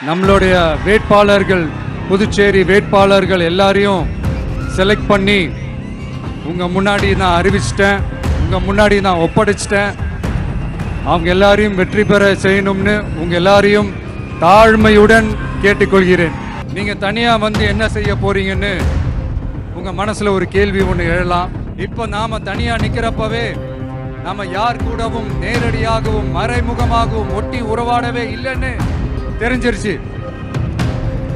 நம்மளுடைய வேட்பாளர்கள், புதுச்சேரி வேட்பாளர்கள் எல்லாரையும் செலக்ட் பண்ணி உங்க முன்னாடி நான் அறிவிச்சிட்டேன், உங்க முன்னாடி நான் ஒப்படைச்சிட்டேன். அவங்க எல்லாரையும் வெற்றி பெற செய்யணும்னு உங்க எல்லாரையும் தாழ்மையுடன் கேட்டுக்கொள்கிறேன். நீங்க தனியா வந்து என்ன செய்ய போறீங்கன்னு உங்க மனசுல ஒரு கேள்வி ஒன்று எழலாம். இப்போ நாம தனியா நிக்கிறப்பவே நாம யார் கூடவும் நேரடியாகவும் மறைமுகமாகவும் ஒட்டி உறவாடவே இல்லைன்னு தெரிஞ்சிருச்சு.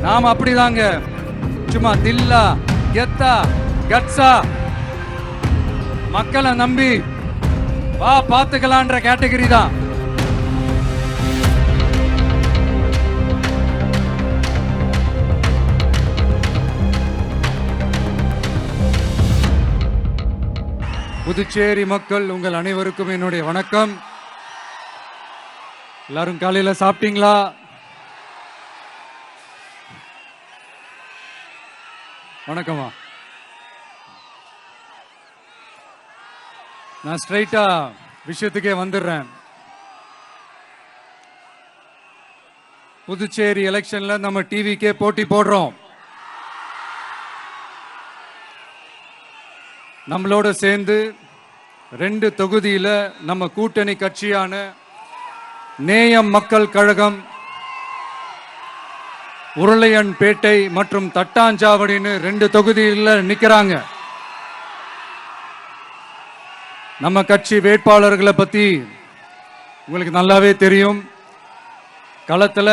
நாம அப்படிதாங்க, சும்மா தில்லா கெத்தா கட்ஸா மக்களை நம்பி வா பார்த்துக்கலான்ற கேட்டகரி தான். புதுச்சேரி மக்கள் உங்கள் அனைவருக்கும் என்னுடைய வணக்கம். எல்லாரும் காலையில சாப்பிட்டீங்களா? வணக்கமா. நான் ஸ்ட்ரைட்டா விஷயத்துக்கே வந்துடுறேன். புதுச்சேரி எலெக்ஷன்ல நம்ம டிவிக்கே போட்டி போடுறோம். நம்மளோட சேர்ந்து 2 தொகுதியில நம்ம கூட்டணி கட்சியான நேயம் மக்கள் கழகம், உருளையன்பேட்டை மற்றும் தட்டாஞ்சாவடின்னு 2 தொகுதியில் நிக்கிறாங்க. நம்ம கட்சி வேட்பாளர்களை பத்தி உங்களுக்கு நல்லாவே தெரியும். களத்துல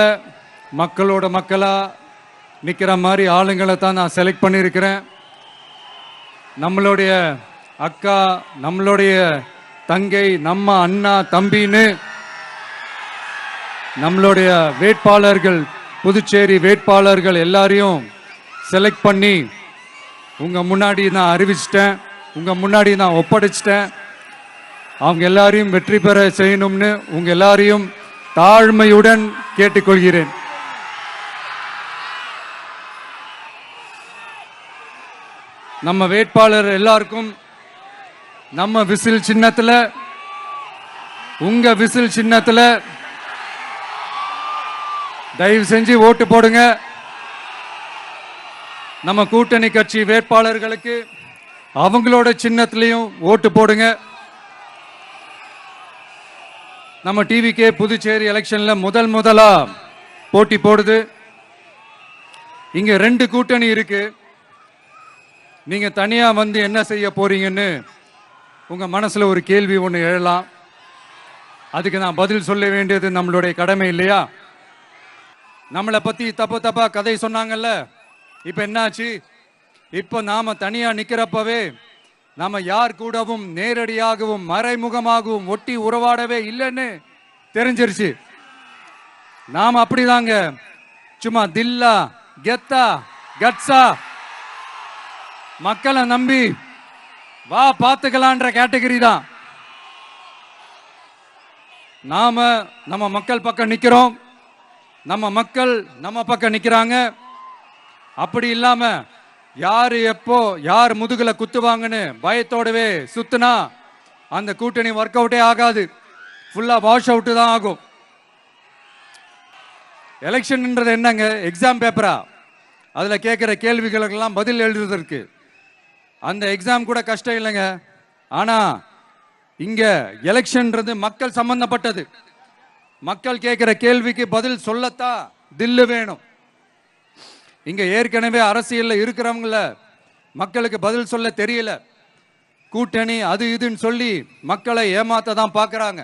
மக்களோட மக்களா நிக்கிற மாதிரி ஆளுங்களை தான் நான் செலக்ட் பண்ணியிருக்கிறேன். நம்மளுடைய அக்கா, நம்மளுடைய தங்கை, நம்ம அண்ணா தம்பின்னு நம்மளுடைய வேட்பாளர்கள், புதுச்சேரி வேட்பாளர்கள் எல்லாரையும் செலக்ட் பண்ணி உங்க முன்னாடி நான் அறிவிச்சிட்டேன், உங்க முன்னாடி நான் ஒப்படைச்சிட்டேன். அவங்க எல்லாரையும் வெற்றி பெற செய்யணும்னு உங்க எல்லாரையும் தாழ்மையுடன் கேட்டுக்கொள்கிறேன். நம்ம வேட்பாளர் எல்லாருக்கும் நம்ம விசில் சின்னத்துல, உங்க விசில் சின்னத்துல தயவு செஞ்சு ஓட்டு போடுங்க. நம்ம கூட்டணி கட்சி வேட்பாளர்களுக்கு அவங்களோட சின்னத்திலையும் ஓட்டு போடுங்க. நம்ம டிவிக்கே புதுச்சேரி எலெக்ஷன்ல முதலா போட்டி போடுது. இங்க 2 கூட்டணி இருக்கு. நீங்க தனியா வந்து என்ன செய்ய போறீங்கன்னு உங்க மனசுல ஒரு கேள்வி ஒன்று எழலாம். அதுக்கு நான் பதில் சொல்ல வேண்டியது நம்மளுடைய கடமை இல்லையா? நம்மளை பத்தி தப்பா கதை சொன்னாங்கல்ல, இப்ப என்னாச்சு? இப்ப நாம தனியா நிக்கிறப்பவே நாம யார் கூடவும் நேரடியாகவும் மறைமுகமாகவும் ஒட்டி உறவாடவே இல்லைன்னு தெரிஞ்சிருச்சு. நாம அப்படிதாங்க, சும்மா தில்லா கெத்தா கட்ஸா மக்களை நம்பி வா பார்த்துக்கலான்ற கேட்டகரி தான். நாம நம்ம மக்கள் பக்கம் நிக்கிறோம், நம்ம மக்கள் நம்ம பக்கம் நிக்கிறாங்க. அப்படி இல்லாம யாரு எப்போ யார் முதுகுல குத்துவாங்கன்னு பயத்தோடவே சுத்துனா அந்த கூட்டணி ஒர்க் அவுட்டே ஆகாது, ஃபுல்லா வாஷ் அவுட் தான் ஆகும். எலெக்ஷன்ன்றது என்னங்க, எக்ஸாம் பேப்பரா? அதுல கேட்கிற கேள்விகளுக்கெல்லாம் பதில் எழுதுவதற்கு அந்த எக்ஸாம் கூட கஷ்டம் இல்லைங்க. ஆனா இங்க எலெக்ஷன்ன்றது மக்கள் சம்பந்தப்பட்டது. மக்கள் கேட்கிற கேள்விக்கு பதில் சொல்லத்தான் தில்லு வேணும். இங்க ஏற்கனவே அரசியல்ல இருக்கிறவங்கள மக்களுக்கு பதில் சொல்ல தெரியல. கூட்டணி அது இதுன்னு சொல்லி மக்களை ஏமாத்த தான் பார்க்கறாங்க.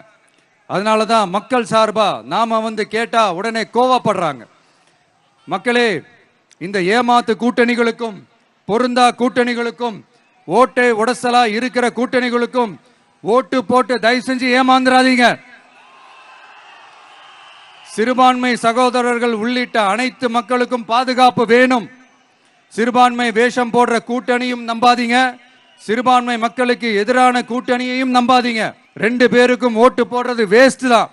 அதனாலதான் மக்கள் சார்பா நாம வந்து கேட்டா உடனே கோவப்படுறாங்க. மக்களே, இந்த ஏமாத்து கூட்டணிகளுக்கும் பொருந்தா கூட்டணிகளுக்கும் ஓட்டை உடசலா இருக்கிற கூட்டணிகளுக்கும் ஓட்டு போட்டு தயவு செஞ்சு ஏமாந்துடாதீங்க. சிறுபான்மை சகோதரர்கள் உள்ளிட்ட அனைத்து மக்களுக்கும் பாதுகாப்பு வேணும். சிறுபான்மை வேஷம் போடுற கூட்டணியும் நம்பாதீங்க, சிறுபான்மை மக்களுக்கு எதிரான கூட்டணியையும் நம்பாதீங்க. 2 பேருக்கும் ஓட்டு போடுறது வேஸ்ட் தான்.